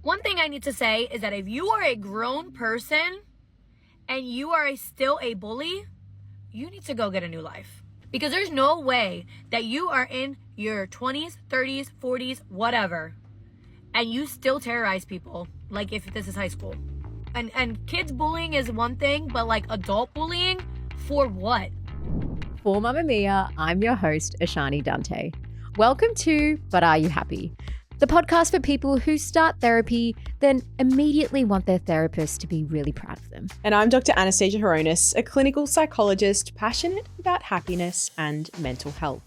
One thing I need to say is that if you are a grown person and you are still a bully, you need to go get a new life. Because there's no way that you are in your 20s, 30s, 40s, whatever, and you still terrorize people like if this is high school. And kids bullying is one thing, but like adult bullying, for what? For Mamma Mia, I'm your host, Ashani Dante. Welcome to But Are You Happy? The podcast for people who start therapy, then immediately want their therapist to be really proud of them. And I'm Dr Anastasia Hronis, a clinical psychologist passionate about happiness and mental health.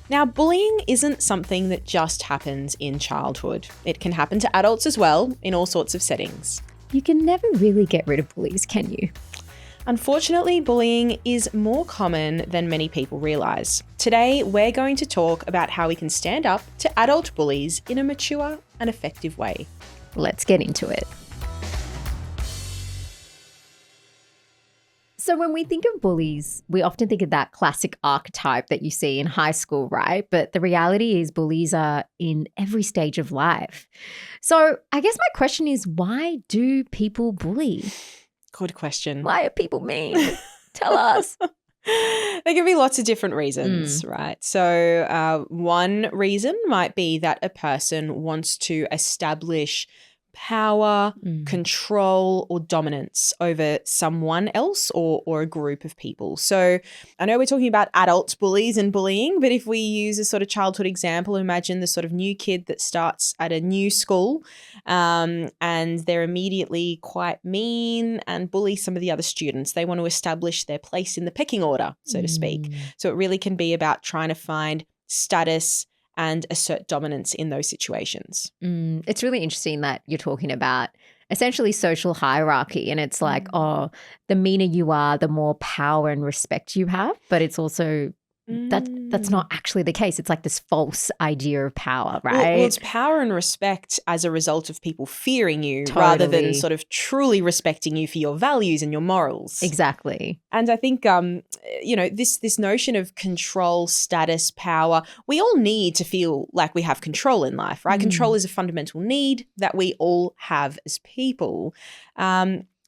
Now, bullying isn't something that just happens in childhood. It can happen to adults as well, in all sorts of settings. You can never really get rid of bullies, can you? Unfortunately, bullying is more common than many people realise. Today, we're going to talk about how we can stand up to adult bullies in a mature and effective way. Let's get into it. So when we think of bullies, we often think of that classic archetype that you see in high school, right? But the reality is bullies are in every stage of life. So I guess my question is, why do people bully? Good question. Why are people mean? Tell us. There can be lots of different reasons, right? So one reason might be that a person wants to establish power, control, or dominance over someone else or a group of people. So I know we're talking about adult bullies and bullying, but if we use a sort of childhood example, imagine the sort of new kid that starts at a new school and they're immediately quite mean and bully some of the other students. They want to establish their place in the pecking order, so to speak. So it really can be about trying to find status and assert dominance in those situations. It's really interesting that you're talking about essentially social hierarchy, and it's like, oh, the meaner you are, the more power and respect you have, but it's also that's not actually the case. It's like this false idea of power, right? Well, it's power and respect as a result of people fearing you rather than sort of truly respecting you for your values and your morals. Exactly. And I think, this notion of control, status, power, we all need to feel like we have control in life, right? Control is a fundamental need that we all have as people.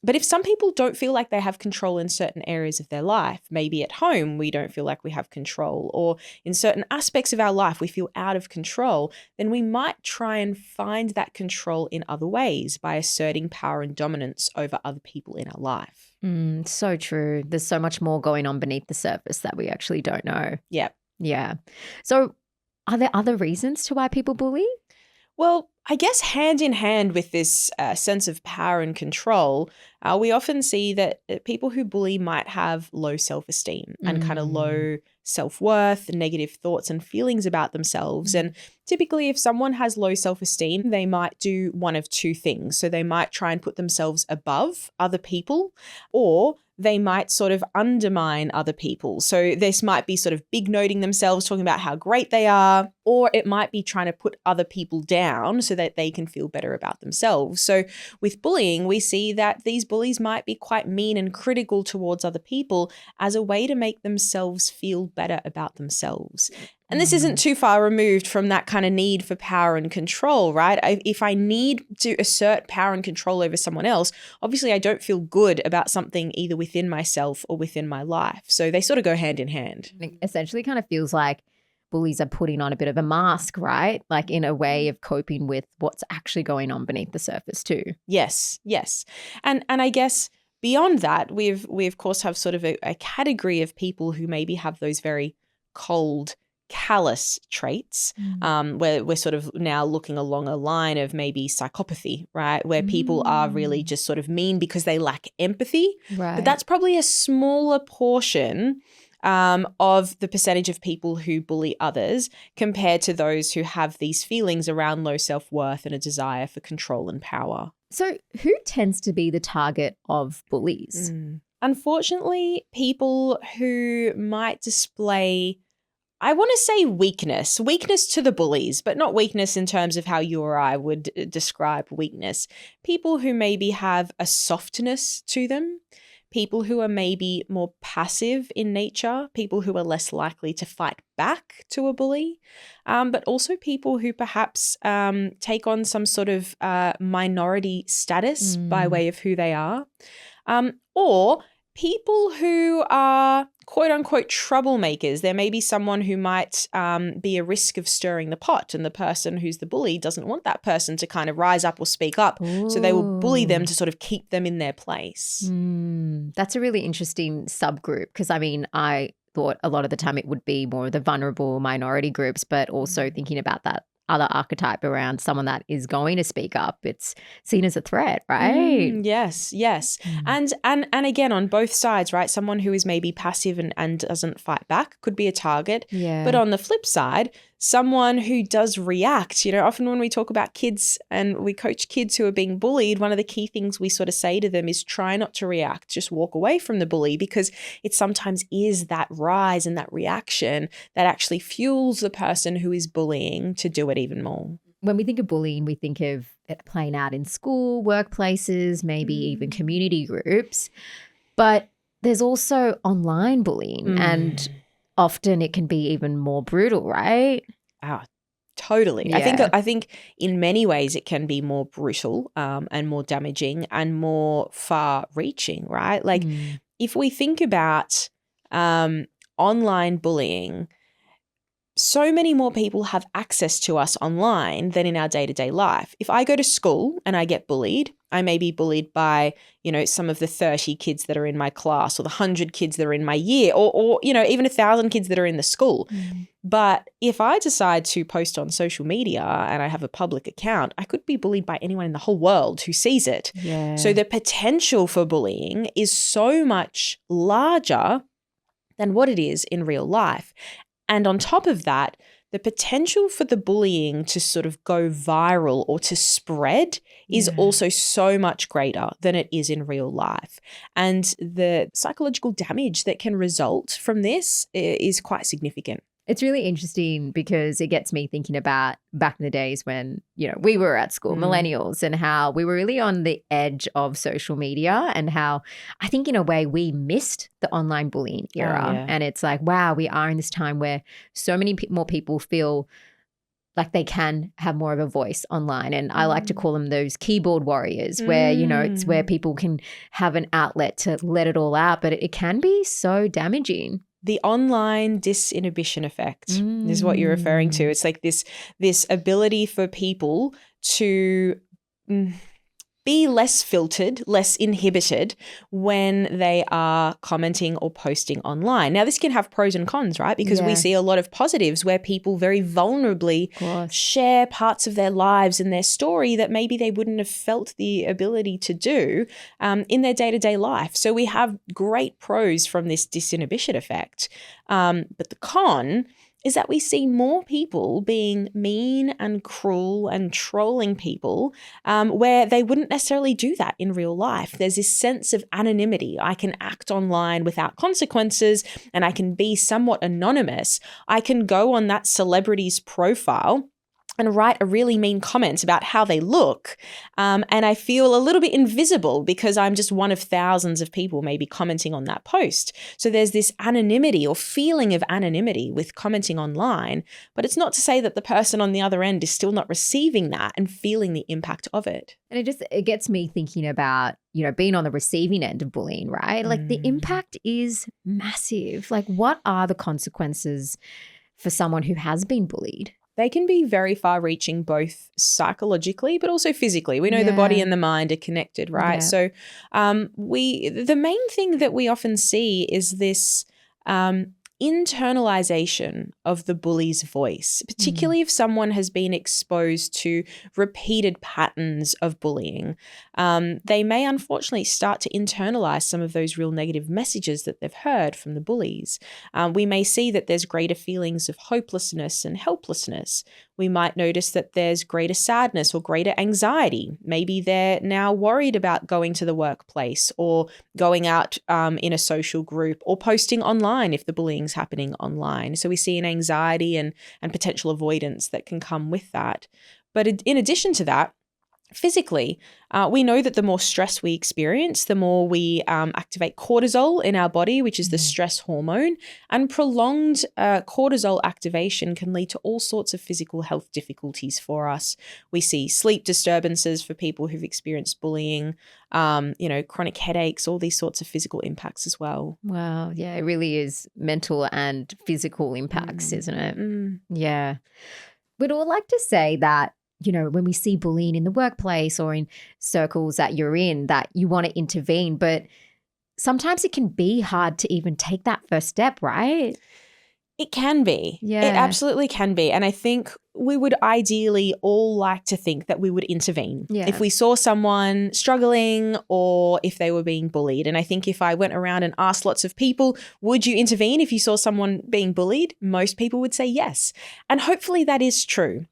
But if some people don't feel like they have control in certain areas of their life, maybe at home we don't feel like we have control, or in certain aspects of our life we feel out of control, then we might try and find that control in other ways by asserting power and dominance over other people in our life. So true. There's so much more going on beneath the surface that we actually don't know. Yeah. So are there other reasons to why people bully? Well, I guess hand in hand with this sense of power and control, we often see that people who bully might have low self-esteem and kind of low self-worth, negative thoughts and feelings about themselves. And typically if someone has low self-esteem, they might do one of two things. So they might try and put themselves above other people, or they might sort of undermine other people. So this might be sort of big noting themselves, talking about how great they are, or it might be trying to put other people down so that they can feel better about themselves. So with bullying, we see that these bullies might be quite mean and critical towards other people as a way to make themselves feel better about themselves. And this isn't too far removed from that kind of need for power and control, right? If I need to assert power and control over someone else, obviously I don't feel good about something either within myself or within my life. So they sort of go hand in hand. It essentially kind of feels like bullies are putting on a bit of a mask, right? Like in a way of coping with what's actually going on beneath the surface too. Yes. And I guess beyond that, we of course have sort of a category of people who maybe have those very cold, callous traits, where we're sort of now looking along a line of maybe psychopathy, right? Where people are really just sort of mean because they lack empathy. Right. But that's probably a smaller portion of the percentage of people who bully others compared to those who have these feelings around low self-worth and a desire for control and power. So who tends to be the target of bullies? Unfortunately, people who might display, I want to say weakness to the bullies, but not weakness in terms of how you or I would describe weakness. People who maybe have a softness to them, people who are maybe more passive in nature, people who are less likely to fight back to a bully, but also people who perhaps take on some sort of minority status by way of who they are, or people who are quote unquote troublemakers. There may be someone who might be a risk of stirring the pot, and the person who's the bully doesn't want that person to kind of rise up or speak up. Ooh. So they will bully them to sort of keep them in their place. That's a really interesting subgroup, because I thought a lot of the time it would be more of the vulnerable minority groups, but also thinking about that other archetype around someone that is going to speak up. It's seen as a threat, right? Yes. And again, on both sides, right? Someone who is maybe passive and doesn't fight back could be a target. Yeah. But on the flip side, someone who does react, often when we talk about kids and we coach kids who are being bullied, one of the key things we sort of say to them is try not to react, just walk away from the bully, because it sometimes is that rise and that reaction that actually fuels the person who is bullying to do it even more. When we think of bullying, we think of it playing out in school, workplaces, maybe even community groups, but there's also online bullying and often it can be even more brutal, right? Totally. Yeah. I think in many ways it can be more brutal and more damaging and more far-reaching, right? Like if we think about online bullying, so many more people have access to us online than in our day-to-day life. If I go to school and I get bullied, I may be bullied by, some of the 30 kids that are in my class, or the 100 kids that are in my year, or even 1,000 kids that are in the school. But if I decide to post on social media and I have a public account, I could be bullied by anyone in the whole world who sees it. Yeah. So the potential for bullying is so much larger than what it is in real life. And on top of that, the potential for the bullying to sort of go viral or to spread is also so much greater than it is in real life. And the psychological damage that can result from this is quite significant. It's really interesting because it gets me thinking about back in the days when, we were at school, millennials, and how we were really on the edge of social media, and how I think in a way we missed the online bullying era. Yeah. And it's like, wow, we are in this time where so many more people feel like they can have more of a voice online. And I like to call them those keyboard warriors where, it's where people can have an outlet to let it all out, but it can be so damaging. The online disinhibition effect is what you're referring to. It's like this ability for people to be less filtered, less inhibited when they are commenting or posting online. Now, this can have pros and cons, right? Because we see a lot of positives where people very vulnerably share parts of their lives and their story that maybe they wouldn't have felt the ability to do in their day-to-day life. So we have great pros from this disinhibition effect. But the con is that we see more people being mean and cruel and trolling people where they wouldn't necessarily do that in real life. There's this sense of anonymity. I can act online without consequences and I can be somewhat anonymous. I can go on that celebrity's profile and write a really mean comment about how they look. And I feel a little bit invisible because I'm just one of thousands of people maybe commenting on that post. So there's this anonymity or feeling of anonymity with commenting online, but it's not to say that the person on the other end is still not receiving that and feeling the impact of it. And it gets me thinking about, being on the receiving end of bullying, right? Like the impact is massive. Like what are the consequences for someone who has been bullied? They can be very far-reaching, both psychologically but also physically. We know the body and the mind are connected, right? So the main thing that we often see is this internalization of the bully's voice, particularly if someone has been exposed to repeated patterns of bullying. They may unfortunately start to internalize some of those real negative messages that they've heard from the bullies. We may see that there's greater feelings of hopelessness and helplessness. We might notice that there's greater sadness or greater anxiety. Maybe they're now worried about going to the workplace or going out in a social group or posting online if the bullying's happening online. So we see an anxiety and potential avoidance that can come with that. But in addition to that, Physically, we know that the more stress we experience, the more we activate cortisol in our body, which is the stress hormone. And prolonged cortisol activation can lead to all sorts of physical health difficulties for us. We see sleep disturbances for people who've experienced bullying, chronic headaches, all these sorts of physical impacts as well. Wow. Yeah, it really is mental and physical impacts, isn't it? Yeah. We'd all like to say that, when we see bullying in the workplace or in circles that you're in, that you want to intervene, but sometimes it can be hard to even take that first step, right? It can be. Yeah. It absolutely can be. And I think we would ideally all like to think that we would intervene if we saw someone struggling or if they were being bullied. And I think if I went around and asked lots of people, would you intervene if you saw someone being bullied? Most people would say yes. And hopefully that is true.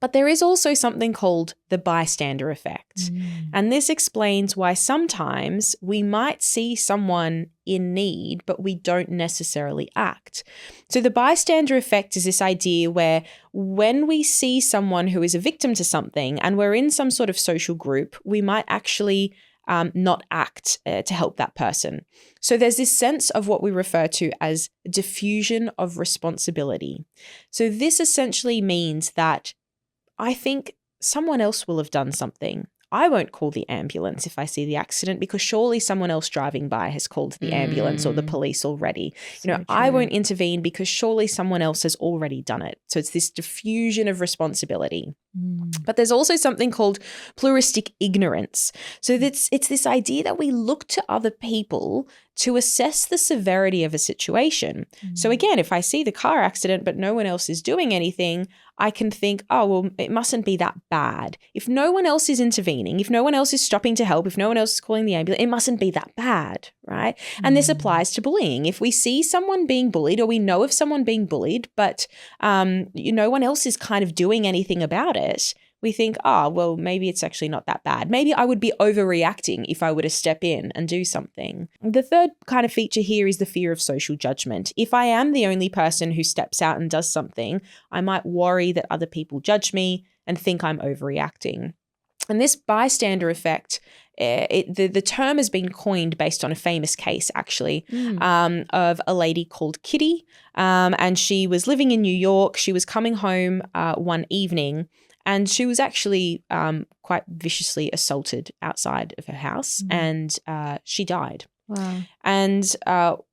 But there is also something called the bystander effect. And this explains why sometimes we might see someone in need, but we don't necessarily act. So the bystander effect is this idea where when we see someone who is a victim to something and we're in some sort of social group, we might actually not act to help that person. So there's this sense of what we refer to as diffusion of responsibility. So this essentially means that I think someone else will have done something. I won't call the ambulance if I see the accident because surely someone else driving by has called the ambulance or the police already. I won't intervene because surely someone else has already done it. So it's this diffusion of responsibility. But there's also something called pluralistic ignorance. So it's this idea that we look to other people to assess the severity of a situation. So again, if I see the car accident but no one else is doing anything, I can think, oh, well, it mustn't be that bad. If no one else is intervening, if no one else is stopping to help, if no one else is calling the ambulance, it mustn't be that bad, right? And this applies to bullying. If we see someone being bullied or we know of someone being bullied, but no one else is kind of doing anything about it, we think, well, maybe it's actually not that bad. Maybe I would be overreacting if I were to step in and do something. The third kind of feature here is the fear of social judgment. If I am the only person who steps out and does something, I might worry that other people judge me and think I'm overreacting. And this bystander effect, the term has been coined based on a famous case, actually, of a lady called Kitty. And she was living in New York. She was coming home one evening. And she was actually quite viciously assaulted outside of her house and she died. Wow. And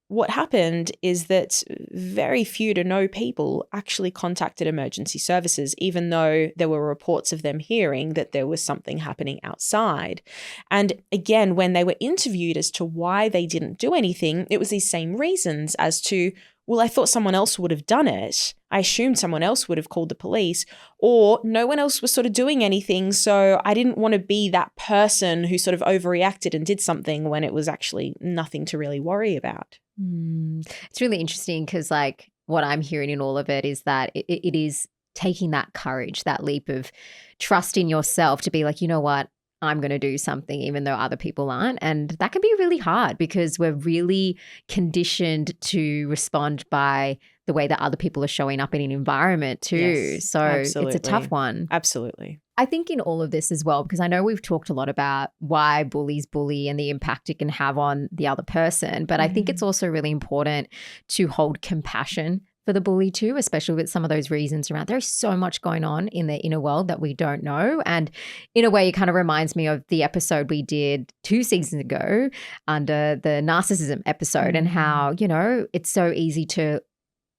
what happened is that very few to no people actually contacted emergency services, even though there were reports of them hearing that there was something happening outside. And again, when they were interviewed as to why they didn't do anything, it was these same reasons as to, well, I thought someone else would have done it. I assumed someone else would have called the police, or no one else was sort of doing anything. So I didn't want to be that person who sort of overreacted and did something when it was actually nothing to really worry about. It's really interesting because what I'm hearing in all of it is that it is taking that courage, that leap of trust in yourself to be like, you know what? I'm going to do something even though other people aren't. And that can be really hard because we're really conditioned to respond by the way that other people are showing up in an environment too. Yes, so absolutely. It's a tough one. Absolutely. I think in all of this as well, because I know we've talked a lot about why bullies bully and the impact it can have on the other person, but I think it's also really important to hold compassion for the bully too, especially with some of those reasons around. There's so much going on in their inner world that we don't know. And in a way, it kind of reminds me of the episode we did 2 seasons ago under the narcissism episode and how, it's so easy to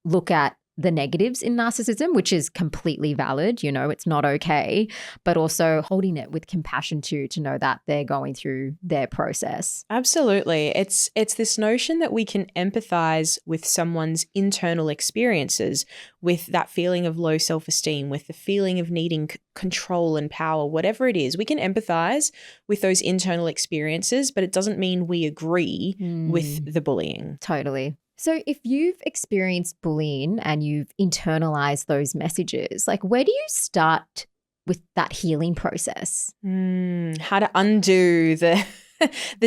look at the negatives in narcissism, which is completely valid, it's not okay, but also holding it with compassion to know that they're going through their process. Absolutely. It's this notion that we can empathize with someone's internal experiences, with that feeling of low self-esteem, with the feeling of needing control and power, whatever it is. We can empathize with those internal experiences, but it doesn't mean we agree with the bullying. Totally. So if you've experienced bullying and you've internalized those messages, where do you start with that healing process? How to undo the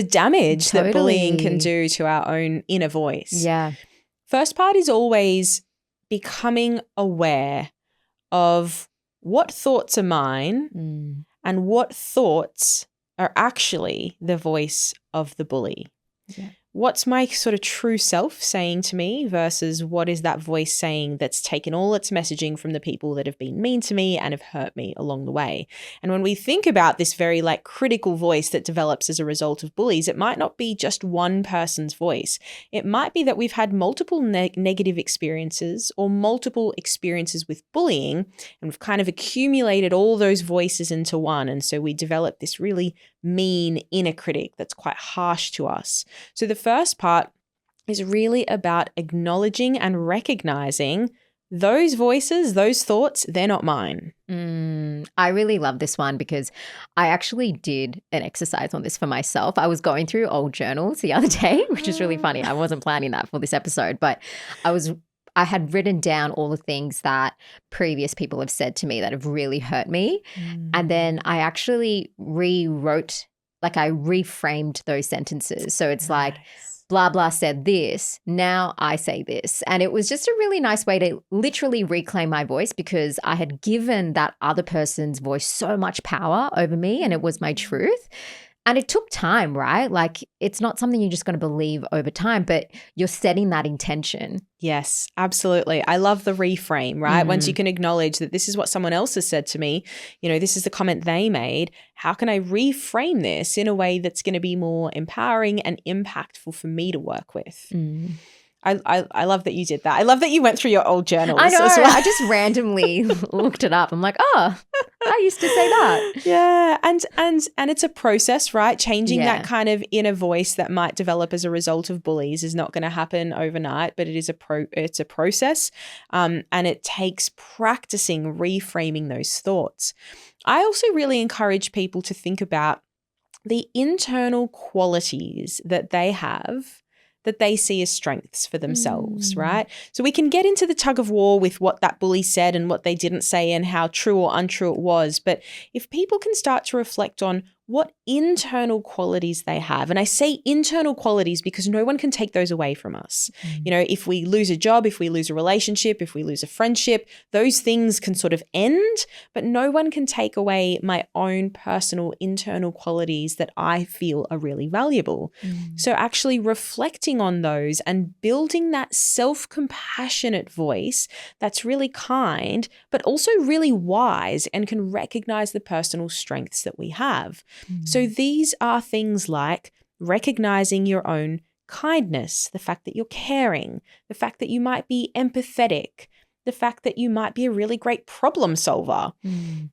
damage that bullying can do to our own inner voice. Yeah. First part is always becoming aware of what thoughts are mine and what thoughts are actually the voice of the bully. Yeah. What's my sort of true self saying to me versus what is that voice saying that's taken all its messaging from the people that have been mean to me and have hurt me along the way? And when we think about this very like critical voice that develops as a result of bullies, it might not be just one person's voice. It might be that we've had multiple negative experiences or multiple experiences with bullying, and we've kind of accumulated all those voices into one. And so we develop this really mean inner critic that's quite harsh to us. So the first part is really about acknowledging and recognizing those voices, those thoughts, they're not mine. I really love this one because I actually did an exercise on this for myself. I was going through old journals the other day, which is really funny. I wasn't planning that for this episode, but I had written down all the things that previous people have said to me that have really hurt me. And then I actually rewrote, like I reframed those sentences. So it's like, blah, blah said this, now I say this. And it was just a really nice way to literally reclaim my voice because I had given that other person's voice so much power over me and it was my truth. And it took time, right? Like it's not something you're just going to believe over time, but you're setting that intention. Yes, absolutely. I love the reframe, right? Once you can acknowledge that this is what someone else has said to me, you know, this is the comment they made. How can I reframe this in a way that's going to be more empowering and impactful for me to work with? I love that you did that. I love that you went through your old journals. I know. As well. I just randomly looked it up. I'm like, oh, I used to say that. Yeah, and it's a process, right? Changing that kind of inner voice that might develop as a result of bullies is not going to happen overnight, but it is it's a process, and it takes practicing reframing those thoughts. I also really encourage people to think about the internal qualities that they have that they see as strengths for themselves, right? So we can get into the tug of war with what that bully said and what they didn't say and how true or untrue it was. But if people can start to reflect on what internal qualities they have, and I say internal qualities because no one can take those away from us. You know, if we lose a job, if we lose a relationship, if we lose a friendship, those things can sort of end, but no one can take away my own personal internal qualities that I feel are really valuable. So actually reflecting on those and building that self-compassionate voice that's really kind, but also really wise and can recognize the personal strengths that we have. So these are things like recognizing your own kindness, the fact that you're caring, the fact that you might be empathetic, the fact that you might be a really great problem solver,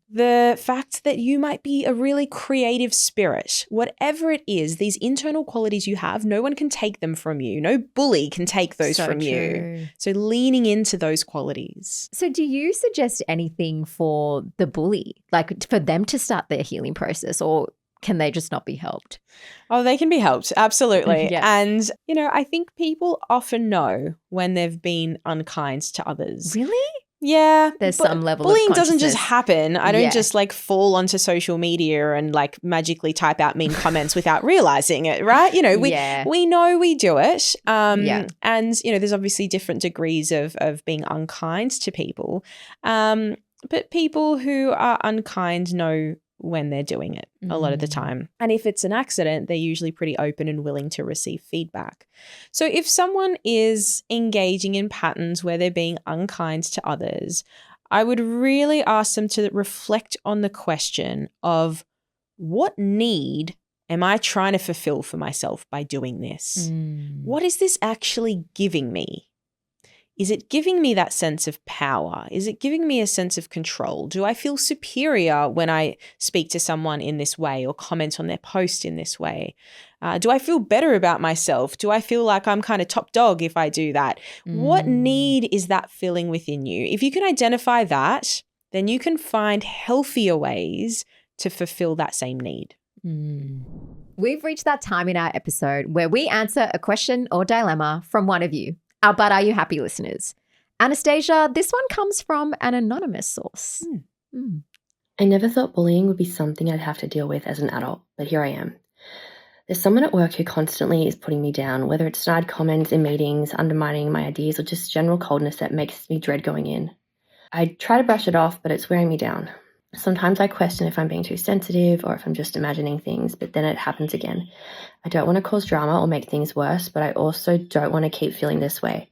the fact that you might be a really creative spirit. Whatever it is, these internal qualities you have, no one can take them from you. No bully can take those from you. So leaning into those qualities. So do you suggest anything for the bully, like for them to start their healing process, or can they just not be helped? Oh, they can be helped. Absolutely. Yeah. And, you know, I think people often know when they've been unkind to others. Really? Yeah. There's some level of bullying doesn't just consciousness. happen. I don't just like fall onto social media and like magically type out mean comments without realizing it, right? You know, we know we do it. And, you know, there's obviously different degrees of being unkind to people. But people who are unkind know when they're doing it a lot of the time. And if it's an accident, they're usually pretty open and willing to receive feedback. So if someone is engaging in patterns where they're being unkind to others, I would really ask them to reflect on the question of what need am I trying to fulfill for myself by doing this? What is this actually giving me? Is it giving me that sense of power? Is it giving me a sense of control? Do I feel superior when I speak to someone in this way or comment on their post in this way? Do I feel better about myself? Do I feel like I'm kind of top dog if I do that? What need is that filling within you? If you can identify that, then you can find healthier ways to fulfill that same need. We've reached that time in our episode where we answer a question or dilemma from one of you, our But Are You Happy listeners. Anastasia, this one comes from an anonymous source. I never thought bullying would be something I'd have to deal with as an adult, but here I am. There's someone at work who constantly is putting me down, whether it's snide comments in meetings, undermining my ideas, or just general coldness that makes me dread going in. I try to brush it off, but it's wearing me down. Sometimes I question if I'm being too sensitive or if I'm just imagining things, but then it happens again. I don't want to cause drama or make things worse, but I also don't want to keep feeling this way.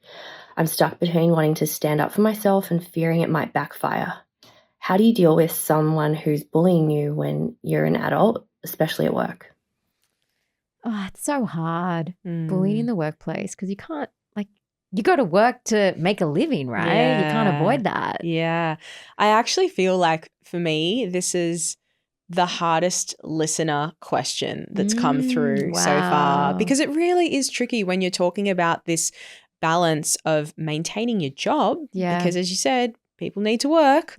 I'm stuck between wanting to stand up for myself and fearing it might backfire. How do you deal with someone who's bullying you when you're an adult, especially at work? Oh, it's so hard. Bullying in the workplace, because you can't, you go to work to make a living, right? You can't avoid that. Yeah. I actually feel like for me, this is the hardest listener question that's come through so far, because it really is tricky when you're talking about this balance of maintaining your job, because as you said, people need to work,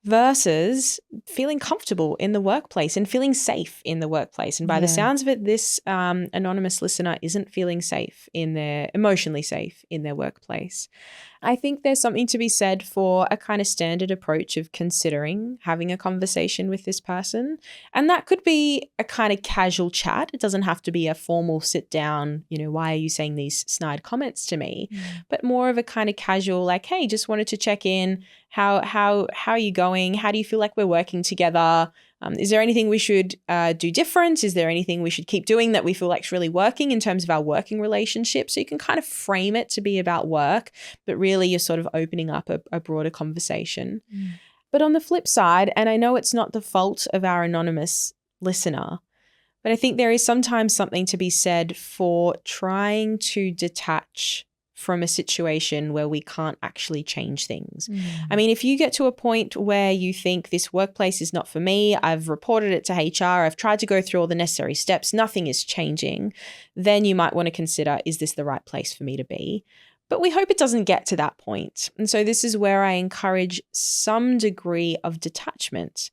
versus feeling comfortable in the workplace and feeling safe in the workplace. And by the sounds of it, this anonymous listener isn't feeling safe emotionally safe in their workplace. I think there's something to be said for a kind of standard approach of considering having a conversation with this person. And that could be a kind of casual chat. It doesn't have to be a formal sit down, why are you saying these snide comments to me? But more of a kind of casual, like, hey, just wanted to check in. How are you going? How do you feel like we're working together? Is there anything we should do different? Is there anything we should keep doing that we feel like is really working in terms of our working relationship? So you can kind of frame it to be about work, but really you're sort of opening up a broader conversation. But on the flip side, and I know it's not the fault of our anonymous listener, but I think there is sometimes something to be said for trying to detach from a situation where we can't actually change things. I mean, if you get to a point where you think this workplace is not for me, I've reported it to HR, I've tried to go through all the necessary steps, nothing is changing, then you might want to consider, is this the right place for me to be? But we hope it doesn't get to that point. And so this is where I encourage some degree of detachment.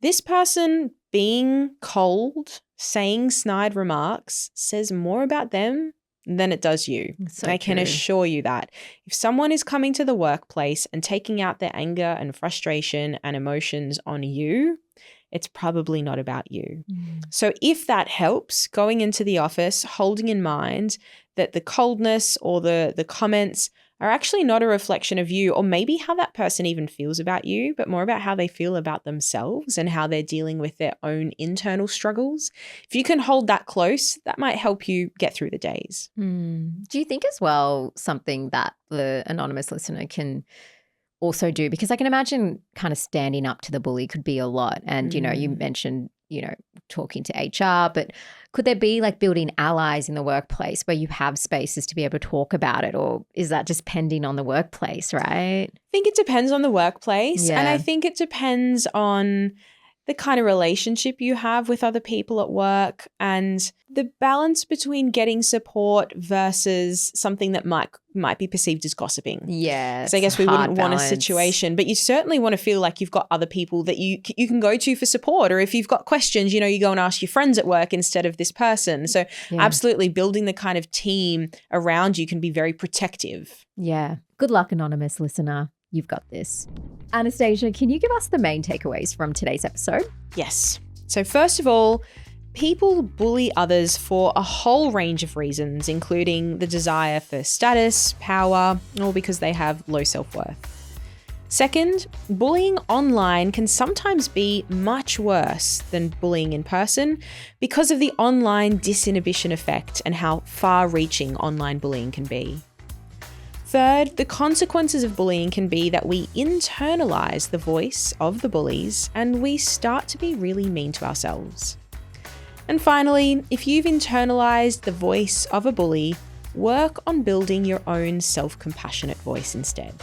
This person being cold, saying snide remarks, says more about them than it does you. So I can true. assure you that. If someone is coming to the workplace and taking out their anger and frustration and emotions on you, it's probably not about you. So if that helps, going into the office, holding in mind that the coldness or the comments are actually not a reflection of you, or maybe how that person even feels about you, but more about how they feel about themselves and how they're dealing with their own internal struggles. If you can hold that close, that might help you get through the days. Do you think as well something that the anonymous listener can also do? Because I can imagine kind of standing up to the bully could be a lot. And, you mentioned, talking to HR, but could there be like building allies in the workplace where you have spaces to be able to talk about it? Or is that just pending on the workplace, right? I think it depends on the workplace. Yeah. And I think it depends on the kind of relationship you have with other people at work and the balance between getting support versus something that might be perceived as gossiping. Yeah. So I guess we wouldn't want a situation, but you certainly want to feel like you've got other people that you can go to for support, or if you've got questions, you go and ask your friends at work instead of this person. So absolutely building the kind of team around you can be very protective. Yeah. Good luck, anonymous listener. You've got this. Anastasia, can you give us the main takeaways from today's episode? Yes. So first of all, people bully others for a whole range of reasons, including the desire for status, power, or because they have low self-worth. Second, bullying online can sometimes be much worse than bullying in person because of the online disinhibition effect and how far-reaching online bullying can be. Third, the consequences of bullying can be that we internalize the voice of the bullies and we start to be really mean to ourselves. And finally, if you've internalized the voice of a bully, work on building your own self-compassionate voice instead.